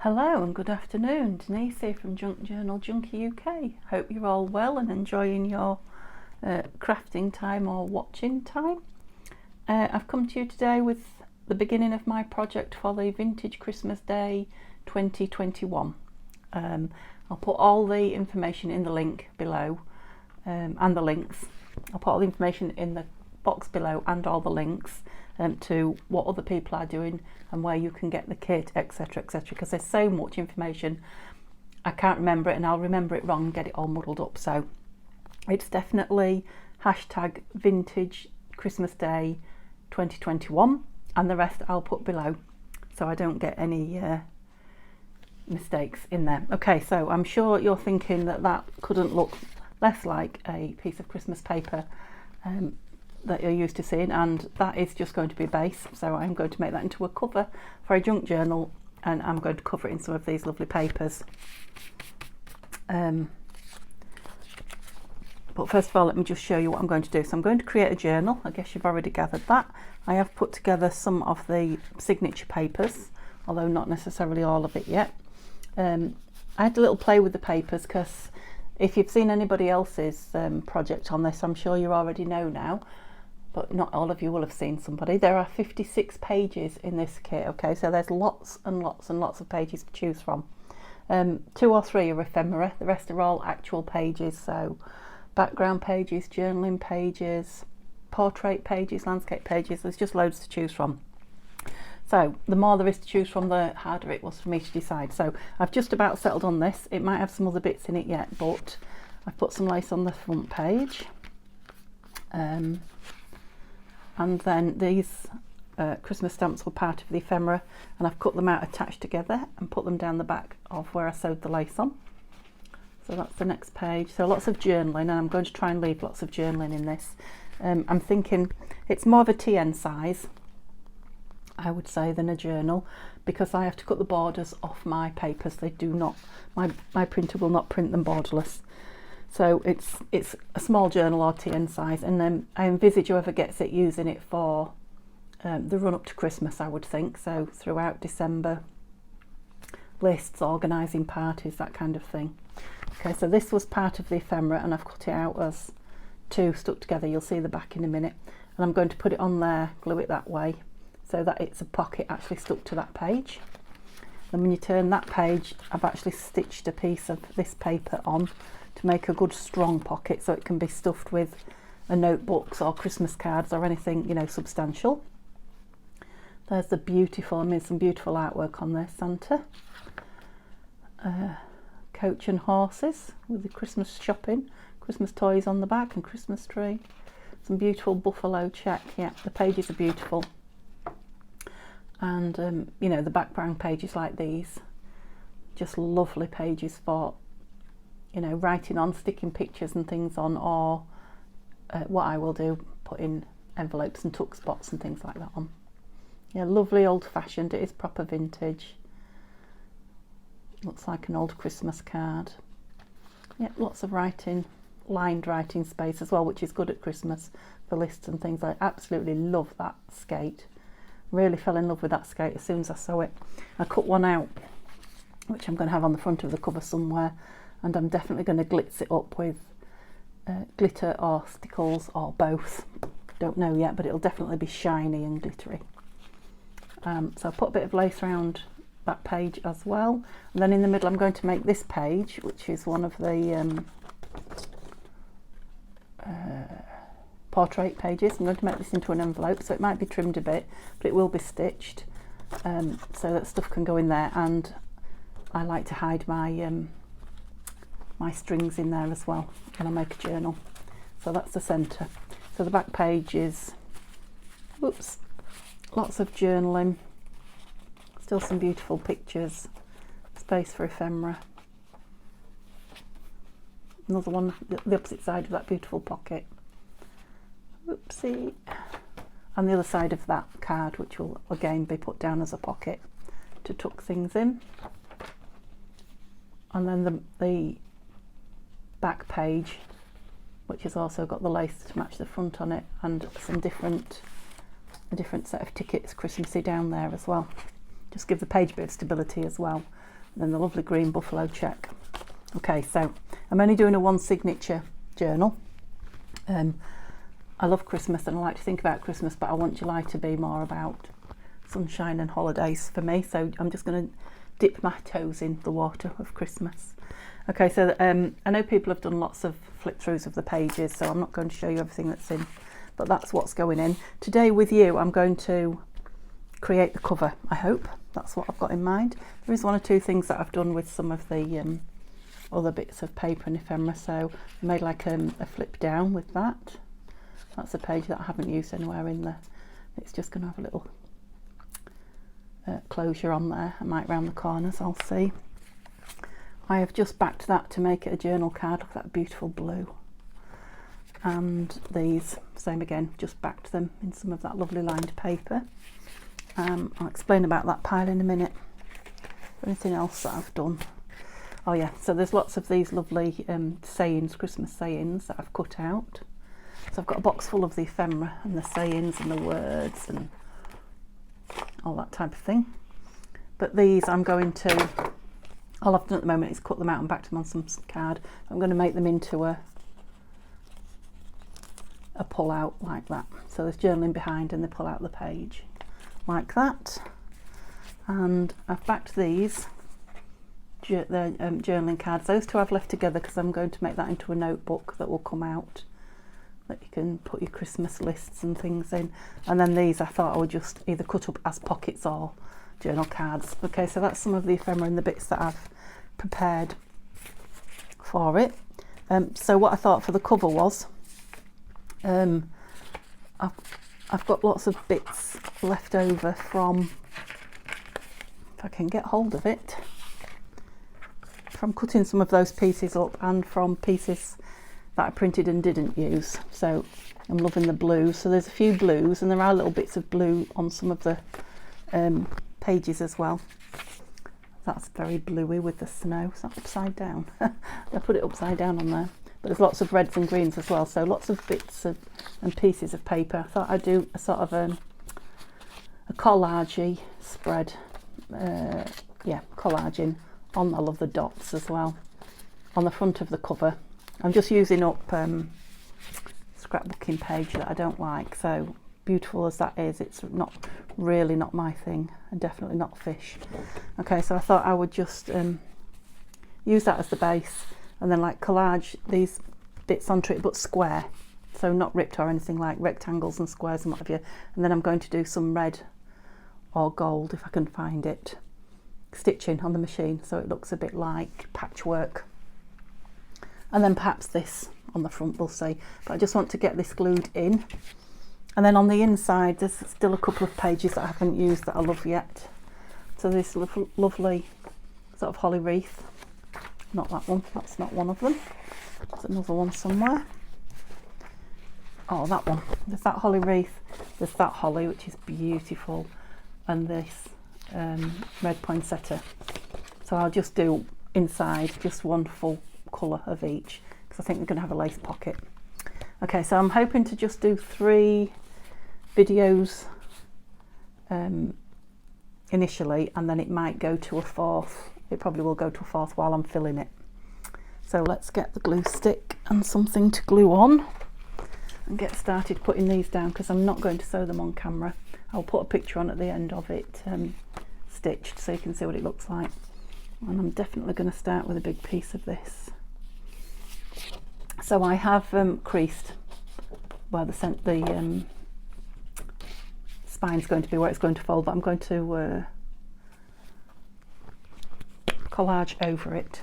Hello and good afternoon, Denise here from JunkJournal Junkie UK. Hope you're all well and enjoying your crafting time or watching time. I've come to you today with the beginning of my project for the Vintage Christmas Day 2021. I'll put all the information in the link below and the links. I'll put all the information in the box below and all the links to what other people are doing and where you can get the kit, etc, etc, because there's so much information I can't remember it and I'll remember it wrong and get it all muddled up. So it's definitely hashtag Vintage Christmas Day 2021 and the rest I'll put below so I don't get any mistakes in there. Okay, so I'm sure you're thinking that that couldn't look less like a piece of Christmas paper that you're used to seeing, and that is just going to be a base, so I'm going to make that into a cover for a junk journal and I'm going to cover it in some of these lovely papers. But first of all, let me just show you what I'm going to do. So I'm going to create a journal. I guess you've already gathered that. I have put together some of the signature papers, although not necessarily all of it yet. I had a little play with the papers because if you've seen anybody else's project on this, I'm sure you already know now, but not all of you will have seen somebody. There are 56 pages in this kit, okay, so there's lots and lots and lots of pages to choose from. 2 or 3 are ephemera, the rest are all actual pages, so background pages, journaling pages, portrait pages, landscape pages, there's just loads to choose from. So the more there is to choose from, the harder it was for me to decide. So I've just about settled on this. It might have some other bits in it yet, but I've put some lace on the front page. And then these Christmas stamps were part of the ephemera, and I've cut them out attached together and put them down the back of where I sewed the lace on. So that's the next page. So lots of journaling, and I'm going to try and leave lots of journaling in this. I'm thinking it's more of a TN size, I would say, than a journal, because I have to cut the borders off my papers. They do not, my printer will not print them borderless. So it's a small journal or TN size, and then I envisage whoever gets it using it for the run up to Christmas, I would think, so throughout December, lists, organising parties, that kind of thing. Okay, so this was part of the ephemera and I've cut it out as 2 stuck together. You'll see the back in a minute, and I'm going to put it on there, glue it that way so that it's a pocket actually stuck to that page. And when you turn that page, I've actually stitched a piece of this paper on to make a good strong pocket so it can be stuffed with notebooks or Christmas cards or anything, you know, substantial. There's the beautiful, I made some beautiful artwork on there, Santa. Coach and horses with the Christmas shopping, Christmas toys on the back and Christmas tree. Some beautiful buffalo check, yeah, the pages are beautiful. And you know, the background pages like these, just lovely pages for, you know, writing on, sticking pictures and things on, or what I will do, put in envelopes and tuck spots and things like that on. Yeah, lovely old-fashioned, it is proper vintage. Looks like an old Christmas card. Yeah, lots of writing, lined writing space as well, which is good at Christmas for lists and things. I absolutely love that skate. Really fell in love with that skate as soon as I saw it. I cut one out, which I'm going to have on the front of the cover somewhere, and I'm definitely going to glitz it up with glitter or stickles or both. Don't know yet, but it'll definitely be shiny and glittery. So I put a bit of lace around that page as well, and then in the middle I'm going to make this page, which is one of the portrait pages. I'm going to make this into an envelope, so it might be trimmed a bit, but it will be stitched, so that stuff can go in there, and I like to hide my my strings in there as well when I make a journal. So that's the centre. So the back page is, whoops, lots of journaling, still some beautiful pictures, space for ephemera, another one, the opposite side of that beautiful pocket. Whoopsie. And the other side of that card, which will again be put down as a pocket to tuck things in. And then the back page, which has also got the lace to match the front on it, and some a different set of tickets, Christmassy, down there as well. Just give the page a bit of stability as well. and then the lovely green buffalo check. Okay, so I'm only doing a one signature journal. I love Christmas and I like to think about Christmas, but I want July to be more about sunshine and holidays for me, so I'm just going to dip my toes in the water of Christmas. Okay, so I know people have done lots of flip throughs of the pages, so I'm not going to show you everything that's in, but that's what's going in. Today with you, I'm going to create the cover, I hope. That's what I've got in mind. There is one or two things that I've done with some of the other bits of paper and ephemera, so I made like a flip down with that. That's a page that I haven't used anywhere in there. It's just going to have a little closure on there. I might round the corners, I'll see. I have just backed that to make it a journal card. Look at that beautiful blue. And these, same again, just backed them in some of that lovely lined paper. I'll explain about that pile in a minute. Anything else that I've done? Oh yeah, so there's lots of these lovely sayings, Christmas sayings that I've cut out. So I've got a box full of the ephemera and the sayings and the words and all that type of thing. But these I'm going to, all I've done at the moment is cut them out and back them on some card. I'm going to make them into a pull out like that. So there's journaling behind and they pull out the page like that. And I've backed these, the journaling cards. Those two I've left together because I'm going to make that into a notebook that will come out, that you can put your Christmas lists and things in. And then these I thought I would just either cut up as pockets or journal cards. Okay, so that's some of the ephemera and the bits that I've prepared for it. So what I thought for the cover was, I've got lots of bits left over from, if I can get hold of it, from cutting some of those pieces up and from pieces that I printed and didn't use. So I'm loving the blue. So there's a few blues and there are little bits of blue on some of the pages as well. That's very bluey with the snow. Is that upside down? I put it upside down on there. But there's lots of reds and greens as well. So lots of bits of, and pieces of paper. I thought I'd do a sort of a collage-y spread. Yeah, collaging on all of the dots as well. On the front of the cover. I'm just using up scrapbooking page that I don't like. So beautiful as that is, it's not really not my thing, and definitely not fish. Okay, so I thought I would just use that as the base and then like collage these bits onto it, but square, so not ripped or anything, like rectangles and squares and what have you. And then I'm going to do some red or gold, if I can find it, stitching on the machine so it looks a bit like patchwork. And then perhaps this on the front, we'll see. But I just want to get this glued in. And then on the inside, there's still a couple of pages that I haven't used that I love yet. So this lovely sort of holly wreath. Not that one, that's not one of them. There's another one somewhere. Oh, that one. There's that holly wreath. There's that holly, which is beautiful. And this red poinsettia. So I'll just do inside just one full colour of each, because I think they're going to have a lace pocket. Okay, so I'm hoping to just do 3 videos initially, and then it might go to a 4th. It probably will go to a 4th while I'm filling it. So let's get the glue stick and something to glue on and get started putting these down, because I'm not going to sew them on camera. I'll put a picture on at the end of it stitched so you can see what it looks like. And I'm definitely going to start with a big piece of this. So I have creased where the spine's going to be, where it's going to fold, but I'm going to collage over it,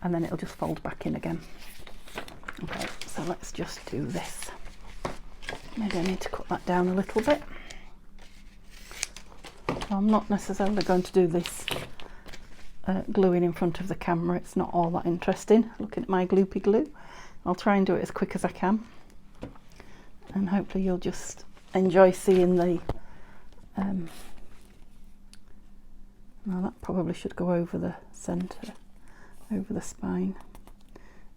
and then it'll just fold back in again. Okay, so let's just do this. Maybe I need to cut that down a little bit. So I'm not necessarily going to do this gluing in front of the camera. It's not all that interesting, looking at my gloopy glue. I'll try and do it as quick as I can, and hopefully you'll just enjoy seeing the now that probably should go over the centre, over the spine,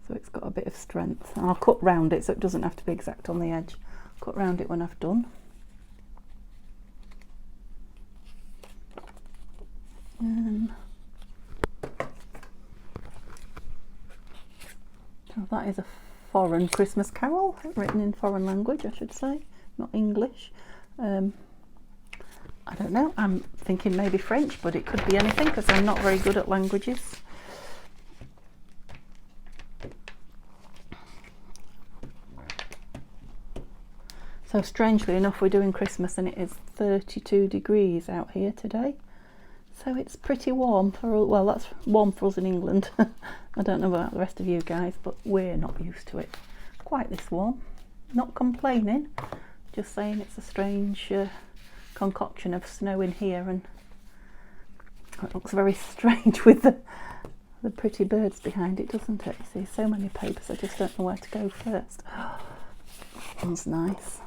so it's got a bit of strength. And I'll cut round it so it doesn't have to be exact on the edge. Cut round it when I've done. So that is a foreign Christmas carol, written in foreign language, I should say, not English. I don't know, I'm thinking maybe French, but it could be anything because I'm not very good at languages. So strangely enough, we're doing Christmas and it is 32 degrees out here today. So it's pretty warm for, well, that's warm for us in England. I don't know about the rest of you guys, but we're not used to it quite this warm. Not complaining, just saying it's a strange concoction of snow in here, and it looks very strange with the pretty birds behind it, doesn't it? You see so many papers, I just don't know where to go first. That one's nice.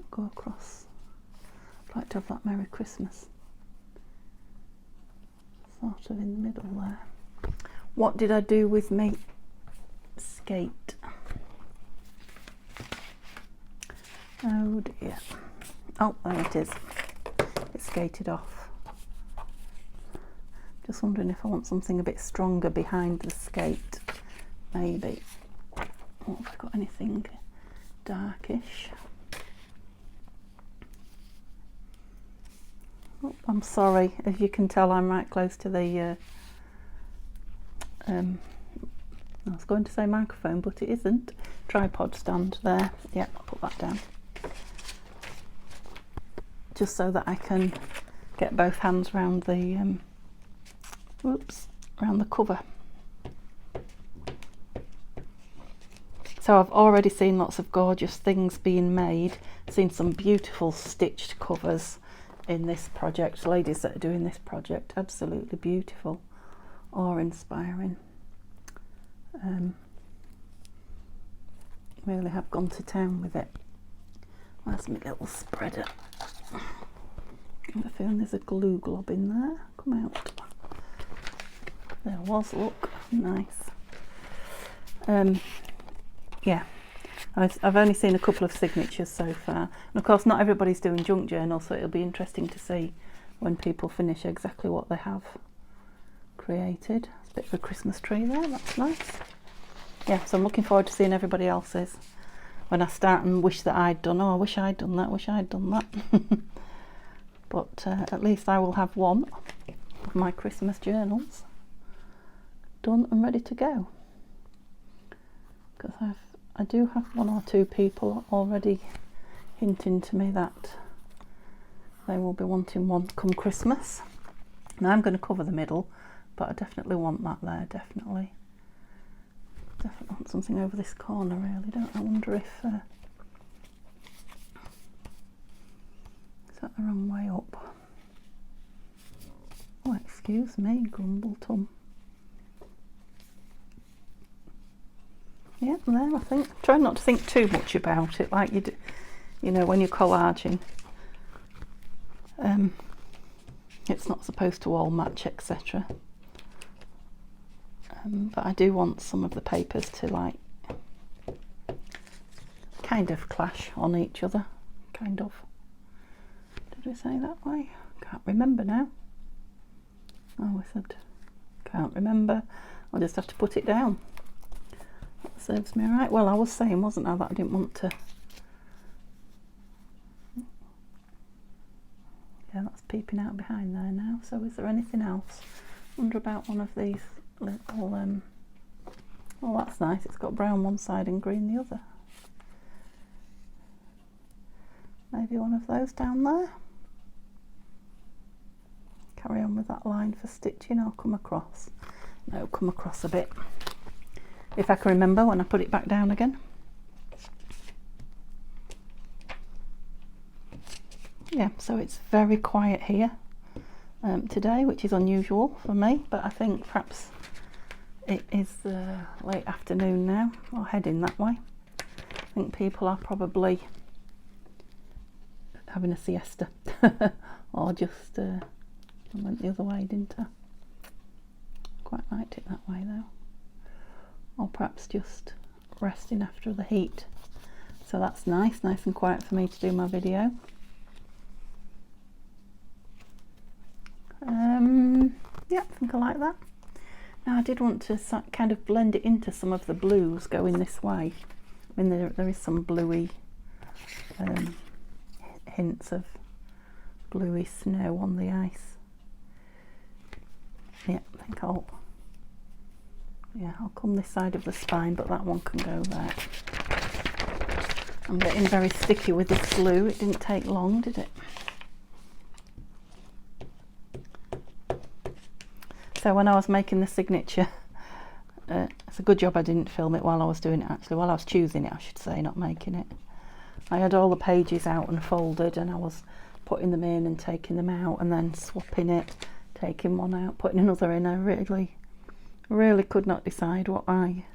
Go across. I'd like to have that Merry Christmas sort of in the middle there. What did I do with me skate? Oh dear. Oh, there it is. It's skated off. Just wondering if I want something a bit stronger behind the skate. Maybe. Oh, have I got anything darkish? Oh, I'm sorry, as you can tell I'm right close to the I was going to say microphone, but it isn't. Tripod stand there. Yeah, I'll put that down. Just so that I can get both hands round the around the cover. So I've already seen lots of gorgeous things being made, seen some beautiful stitched covers in this project, ladies that are doing this project, absolutely beautiful, awe-inspiring. Really have gone to town with it. Where's my little spreader? I have a feeling there's a glue glob in there. Come out. There was, look, nice. Yeah, I've only seen a couple of signatures so far, and of course not everybody's doing junk journal, so it'll be interesting to see when people finish exactly what they have created. It's a bit of a Christmas tree there, that's nice. Yeah, so I'm looking forward to seeing everybody else's when I start and wish that I'd done, oh I wish I'd done that, wish I'd done that. But at least I will have one of my Christmas journals done and ready to go, because I do have one or two people already hinting to me that they will be wanting one come Christmas. Now I'm going to cover the middle, but I definitely want that there, definitely want something over this corner really, don't I? Wonder if is that the wrong way up? Oh, excuse me, Grumbleton. Yeah, there I think. Try not to think too much about it, like you do, you know, when you're collaging. It's not supposed to all match, etc. But I do want some of the papers to like kind of clash on each other, kind of. Did we say that way? Can't remember now. Oh, we said can't remember. I'll just have to put it down. That serves me right. Well, I was saying, wasn't I, that I didn't want to. Yeah, that's peeping out behind there now. So is there anything else? Wonder about one of these little oh, that's nice, it's got brown one side and green the other. Maybe one of those down there. Carry on with that line for stitching, or come across. No, come across a bit, if I can remember when I put it back down again. Yeah, so it's very quiet here today, which is unusual for me, but I think perhaps it is late afternoon now, or heading that way. I think people are probably having a siesta or just I went the other way, didn't I? Quite liked it that way though. Or perhaps just resting after the heat. So that's nice and quiet for me to do my video. Yeah, I think I like that. Now I did want to kind of blend it into some of the blues going this way. I mean, there is some bluey hints of bluey snow on the ice. Yeah, I think I'll come this side of the spine, but that one can go there. I'm getting very sticky with this glue. It didn't take long, did it? So when I was making the signature, it's a good job I didn't film it while I was doing it, actually, while I was choosing it, I should say, not making it. I had all the pages out and folded, and I was putting them in and taking them out and then swapping it, taking one out, putting another in. I really could not decide what I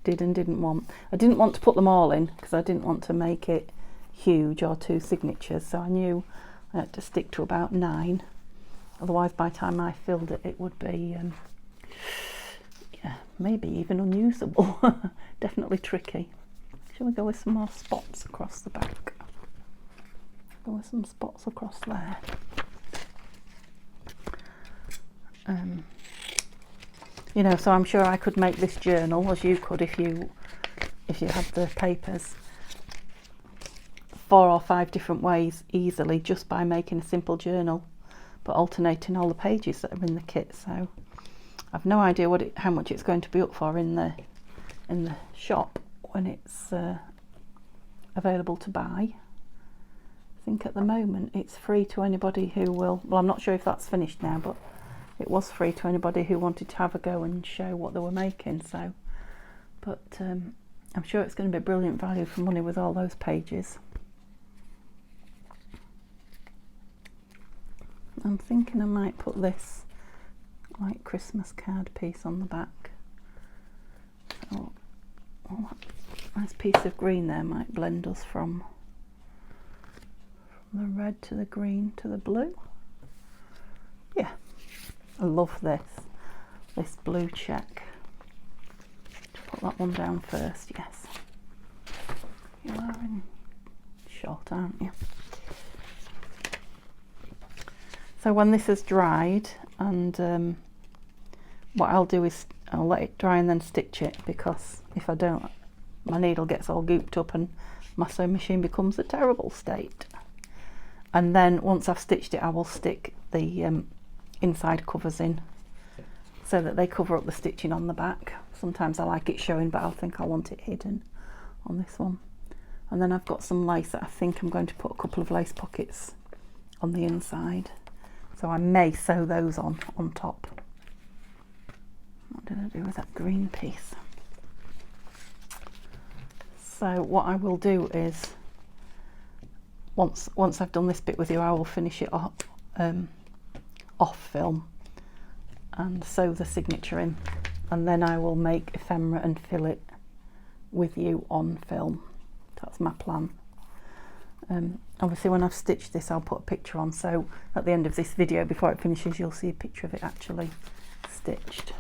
did and didn't want. I didn't want to put them all in because I didn't want to make it huge or 2 signatures, so I knew I had to stick to about 9. Otherwise, by the time I filled it, it would be, yeah, maybe even unusable. Definitely tricky. Shall we go with some more spots across the back? Go with some spots across there. You know, so I'm sure I could make this journal, as you could if you had the papers, 4 or 5 different ways easily, just by making a simple journal, but alternating all the pages that are in the kit. So I've no idea how much it's going to be up for in the shop when it's available to buy. I think at the moment it's free to anybody who will. Well, I'm not sure if that's finished now, but it was free to anybody who wanted to have a go and show what they were making. So, but I'm sure it's going to be brilliant value for money with all those pages. I'm thinking I might put this like Christmas card piece on the back. So, that nice piece of green there might blend us from the red to the green to the blue. Yeah, I love this blue check. Put that one down first. Yes, you are in short, aren't you? So when this has dried, and what I'll do is I'll let it dry and then stitch it, because if I don't, my needle gets all gooped up and my sewing machine becomes a terrible state. And then once I've stitched it, I will stick the inside covers in so that they cover up the stitching on the back. Sometimes I like it showing, but I think I want it hidden on this one. And then I've got some lace that I think I'm going to put a couple of lace pockets on the inside. So I may sew those on top. What did I do with that green piece? So what I will do is, once I've done this bit with you, I will finish it off film and sew the signature in, and then I will make ephemera and fill it with you on film. That's my plan. Obviously when I've stitched this, I'll put a picture on, so at the end of this video, before it finishes, you'll see a picture of it actually stitched.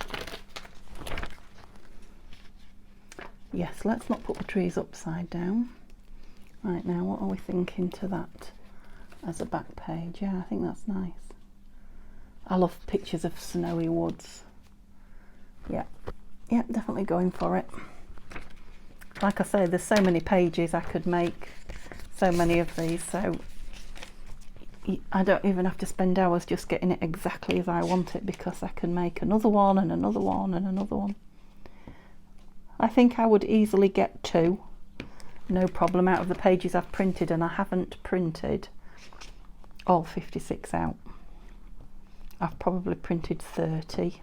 Yes, let's not put the trees upside down. Right, now what are we thinking to that as a back page? Yeah, I think that's nice. I love pictures of snowy woods. Yeah, definitely going for it. Like I say, there's so many pages, I could make so many of these, so I don't even have to spend hours just getting it exactly as I want it, because I can make another one and another one and another one. I think I would easily get 2, no problem, out of the pages I've printed, and I haven't printed all 56 out. I've probably printed 30.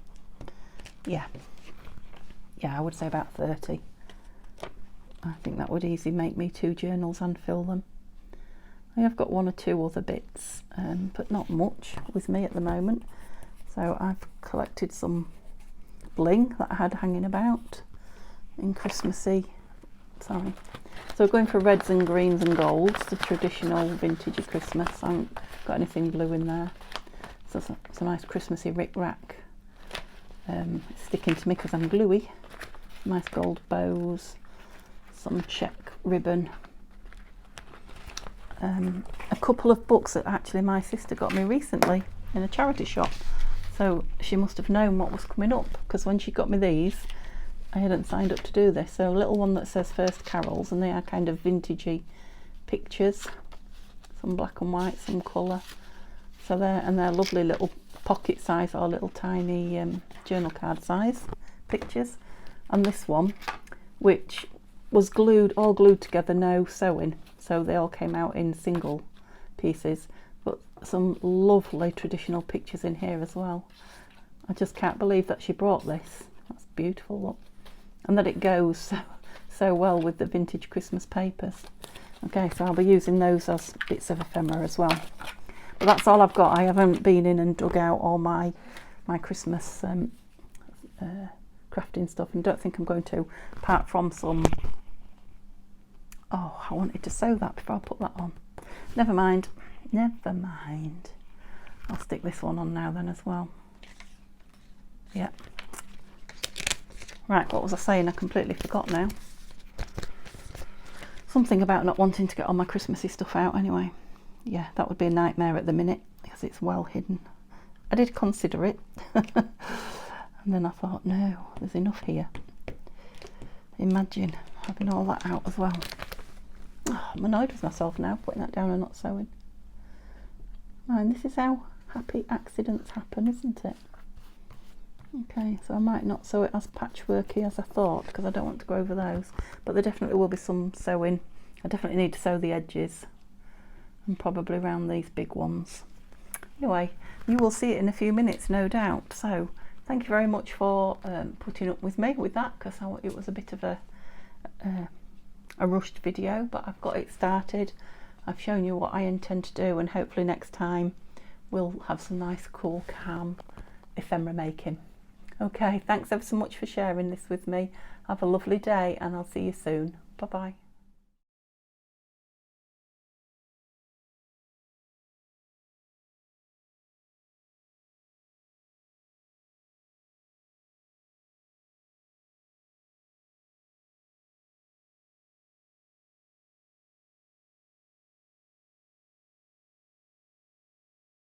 Yeah, I would say about 30. I think that would easily make me 2 journals and fill them. I have got 1 or 2 other bits, but not much with me at the moment. So I've collected some bling that I had hanging about in Christmassy. Sorry. So we're going for reds and greens and golds, the traditional vintagey Christmas. I haven't got anything blue in there. So it's a nice Christmassy rick-rack. It's sticking to me because I'm gluey. Nice gold bows, some check ribbon. A couple of books that actually my sister got me recently in a charity shop. So she must have known what was coming up, because when she got me these, I hadn't signed up to do this. So a little one that says First Carols, and they are kind of vintagey pictures, some black and white, some colour. So they're lovely little pocket size or little tiny journal card size pictures. And this one, which was all glued together, no sewing, so they all came out in single pieces, but some lovely traditional pictures in here as well. I just can't believe that she brought this. That's beautiful, look, and that it goes so well with the vintage Christmas papers. Okay, so I'll be using those as bits of ephemera as well. But that's all I've got. I haven't been in and dug out all my Christmas crafting stuff, and don't think I'm going to, apart from some... Oh, I wanted to sew that before I put that on. Never mind. I'll stick this one on now then as well. Yeah. Right, what was I saying? I completely forgot now. Something about not wanting to get all my Christmassy stuff out anyway. Yeah, that would be a nightmare at the minute because it's well hidden. I did consider it. And then I thought, no, there's enough here. Imagine having all that out as well. Oh, I'm annoyed with myself now, putting that down and not sewing. And this is how happy accidents happen, isn't it? Okay, so I might not sew it as patchworky as I thought, because I don't want to go over those, but there definitely will be some sewing. I definitely need to sew the edges, and probably around these big ones. Anyway, you will see it in a few minutes, no doubt. So thank you very much for putting up with me with that, because it was a bit of a rushed video, but I've got it started. I've shown you what I intend to do, and hopefully next time we'll have some nice, cool, calm ephemera making. Okay, thanks ever so much for sharing this with me. Have a lovely day, and I'll see you soon. Bye bye.